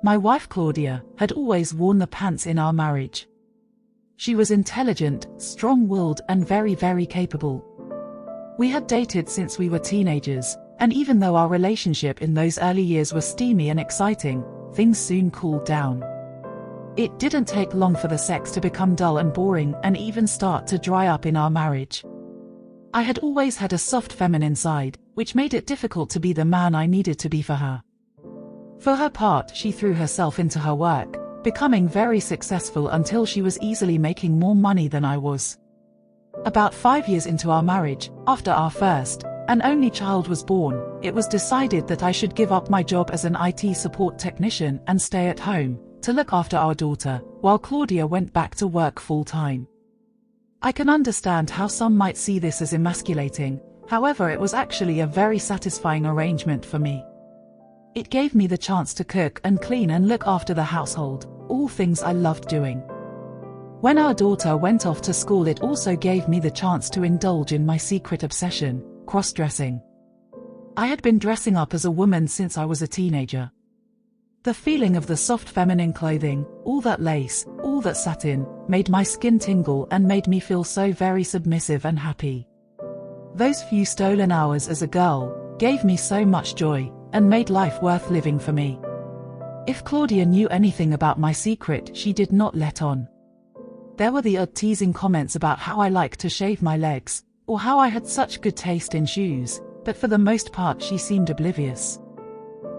My wife Claudia had always worn the pants in our marriage. She was intelligent, strong-willed, and very, very capable. We had dated since we were teenagers, and even though our relationship in those early years was steamy and exciting, things soon cooled down. It didn't take long for the sex to become dull and boring and even start to dry up in our marriage. I had always had a soft feminine side, which made it difficult to be the man I needed to be for her. For her part, she threw herself into her work, becoming very successful until she was easily making more money than I was. About 5 years into our marriage, after our first and only child was born, it was decided that I should give up my job as an IT support technician and stay at home to look after our daughter, while Claudia went back to work full-time. I can understand how some might see this as emasculating, however it was actually a very satisfying arrangement for me. It gave me the chance to cook and clean and look after the household, all things I loved doing. When our daughter went off to school, it also gave me the chance to indulge in my secret obsession, cross-dressing. I had been dressing up as a woman since I was a teenager. The feeling of the soft feminine clothing, all that lace, all that satin, made my skin tingle and made me feel so very submissive and happy. Those few stolen hours as a girl gave me so much joy and made life worth living for me. If Claudia knew anything about my secret, she did not let on. There were the odd teasing comments about how I liked to shave my legs, or how I had such good taste in shoes, but for the most part she seemed oblivious.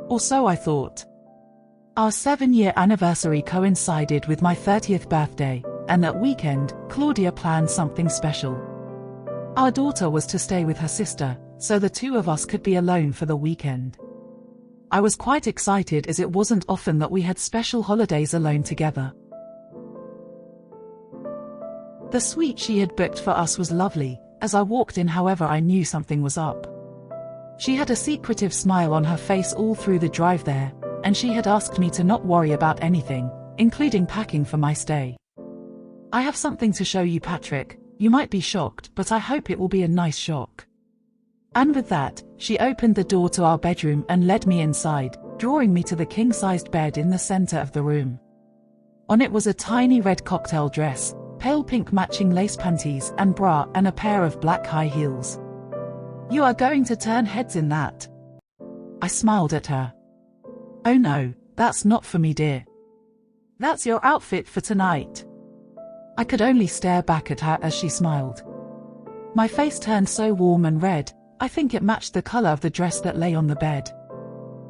Or so I thought. Our 7-year anniversary coincided with my 30th birthday, and that weekend, Claudia planned something special. Our daughter was to stay with her sister, so the two of us could be alone for the weekend. I was quite excited as it wasn't often that we had special holidays alone together. The suite she had booked for us was lovely. As I walked in, however, I knew something was up. She had a secretive smile on her face all through the drive there, and she had asked me to not worry about anything, including packing for my stay. I have something to show you, Patrick. You might be shocked, but I hope it will be a nice shock. And with that, she opened the door to our bedroom and led me inside, drawing me to the king-sized bed in the center of the room. On it was a tiny red cocktail dress, pale pink matching lace panties and bra, and a pair of black high heels. You are going to turn heads in that. I smiled at her. Oh no, that's not for me, dear. That's your outfit for tonight. I could only stare back at her as she smiled. My face turned so warm and red, I think it matched the color of the dress that lay on the bed.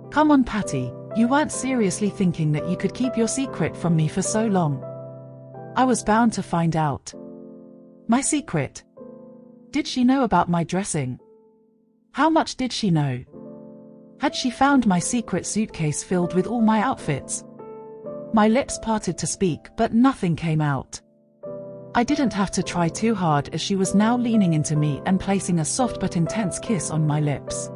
Come on, Patty, you weren't seriously thinking that you could keep your secret from me for so long? I was bound to find out. My secret? Did she know about my dressing? How much did she know? Had she found my secret suitcase filled with all my outfits? My lips parted to speak, but nothing came out. I didn't have to try too hard as she was now leaning into me and placing a soft but intense kiss on my lips.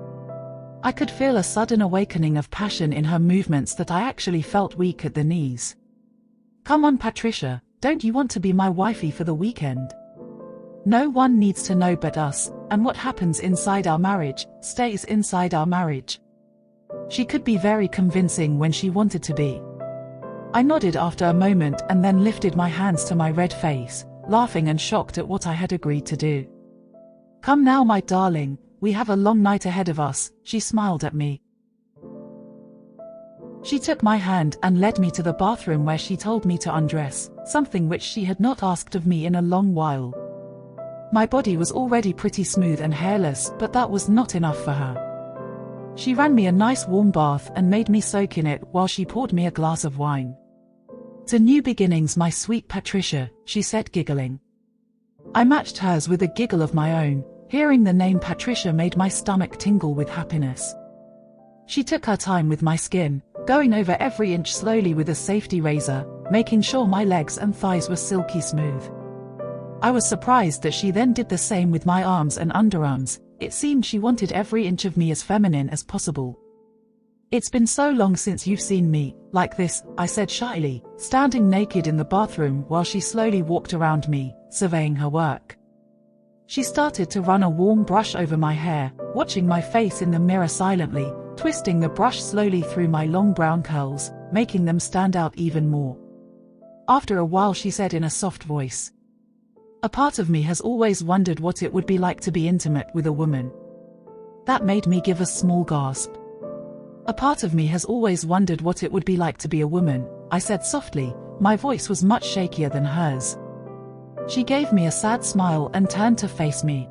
I could feel a sudden awakening of passion in her movements that I actually felt weak at the knees. Come on, Patricia, don't you want to be my wifey for the weekend? No one needs to know but us, and what happens inside our marriage stays inside our marriage. She could be very convincing when she wanted to be. I nodded after a moment and then lifted my hands to my red face, laughing and shocked at what I had agreed to do. Come now, my darling, we have a long night ahead of us, she smiled at me. She took my hand and led me to the bathroom where she told me to undress, something which she had not asked of me in a long while. My body was already pretty smooth and hairless, but that was not enough for her. She ran me a nice warm bath and made me soak in it while she poured me a glass of wine. To new beginnings, my sweet Patricia, she said, giggling. I matched hers with a giggle of my own. Hearing the name Patricia made my stomach tingle with happiness. She took her time with my skin, going over every inch slowly with a safety razor, making sure my legs and thighs were silky smooth. I was surprised that she then did the same with my arms and underarms. It seemed she wanted every inch of me as feminine as possible. It's been so long since you've seen me like this, I said shyly, standing naked in the bathroom while she slowly walked around me, surveying her work. She started to run a warm brush over my hair, watching my face in the mirror silently, twisting the brush slowly through my long brown curls, making them stand out even more. After a while she said in a soft voice, "A part of me has always wondered what it would be like to be intimate with a woman." That made me give a small gasp. "A part of me has always wondered what it would be like to be a woman," I said softly. My voice was much shakier than hers. She gave me a sad smile and turned to face me.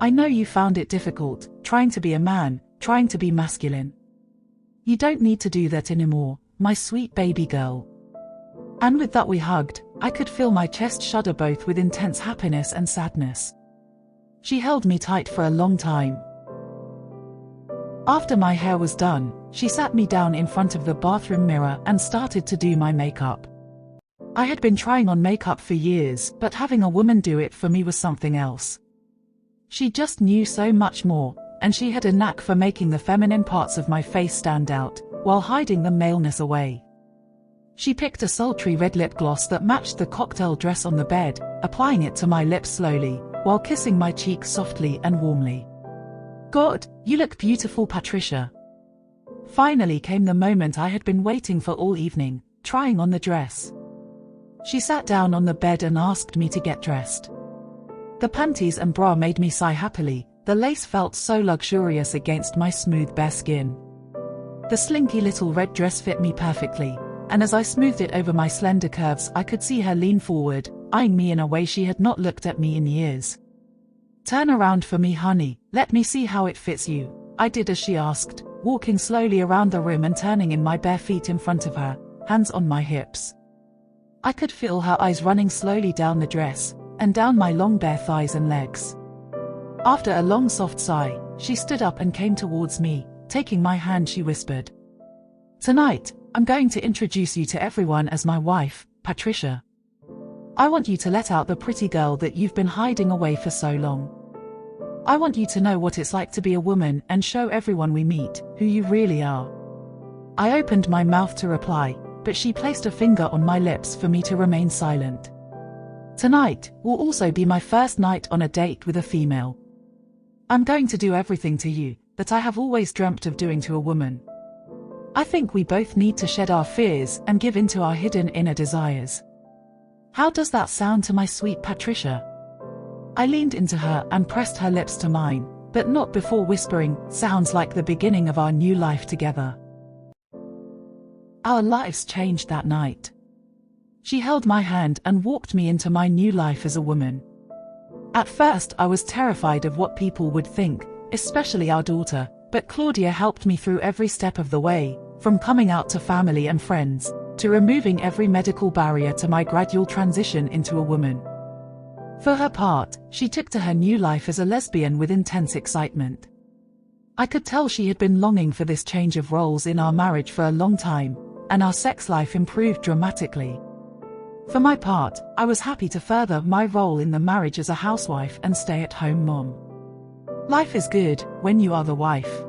"I know you found it difficult, trying to be a man, trying to be masculine. You don't need to do that anymore, my sweet baby girl." And with that we hugged. I could feel my chest shudder both with intense happiness and sadness. She held me tight for a long time. After my hair was done, she sat me down in front of the bathroom mirror and started to do my makeup. I had been trying on makeup for years, but having a woman do it for me was something else. She just knew so much more, and she had a knack for making the feminine parts of my face stand out, while hiding the maleness away. She picked a sultry red lip gloss that matched the cocktail dress on the bed, applying it to my lips slowly, while kissing my cheeks softly and warmly. "God, you look beautiful, Patricia." Finally came the moment I had been waiting for all evening, trying on the dress. She sat down on the bed and asked me to get dressed. The panties and bra made me sigh happily. The lace felt so luxurious against my smooth bare skin. The slinky little red dress fit me perfectly, and as I smoothed it over my slender curves I could see her lean forward, eyeing me in a way she had not looked at me in years. "Turn around for me, honey, let me see how it fits you." I did as she asked, walking slowly around the room and turning in my bare feet in front of her, hands on my hips. I could feel her eyes running slowly down the dress, and down my long bare thighs and legs. After a long soft sigh, she stood up and came towards me. Taking my hand she whispered, "Tonight, I'm going to introduce you to everyone as my wife, Patricia. I want you to let out the pretty girl that you've been hiding away for so long. I want you to know what it's like to be a woman and show everyone we meet who you really are." I opened my mouth to reply, but she placed a finger on my lips for me to remain silent. "Tonight will also be my first night on a date with a female. I'm going to do everything to you that I have always dreamt of doing to a woman. I think we both need to shed our fears and give in to our hidden inner desires. How does that sound to my sweet Patricia?" I leaned into her and pressed her lips to mine, but not before whispering, "Sounds like the beginning of our new life together." Our lives changed that night. She held my hand and walked me into my new life as a woman. At first I was terrified of what people would think, especially our daughter, but Claudia helped me through every step of the way, from coming out to family and friends, to removing every medical barrier to my gradual transition into a woman. For her part, she took to her new life as a lesbian with intense excitement. I could tell she had been longing for this change of roles in our marriage for a long time, and our sex life improved dramatically. For my part, I was happy to further my role in the marriage as a housewife and stay-at-home mom. Life is good when you are the wife.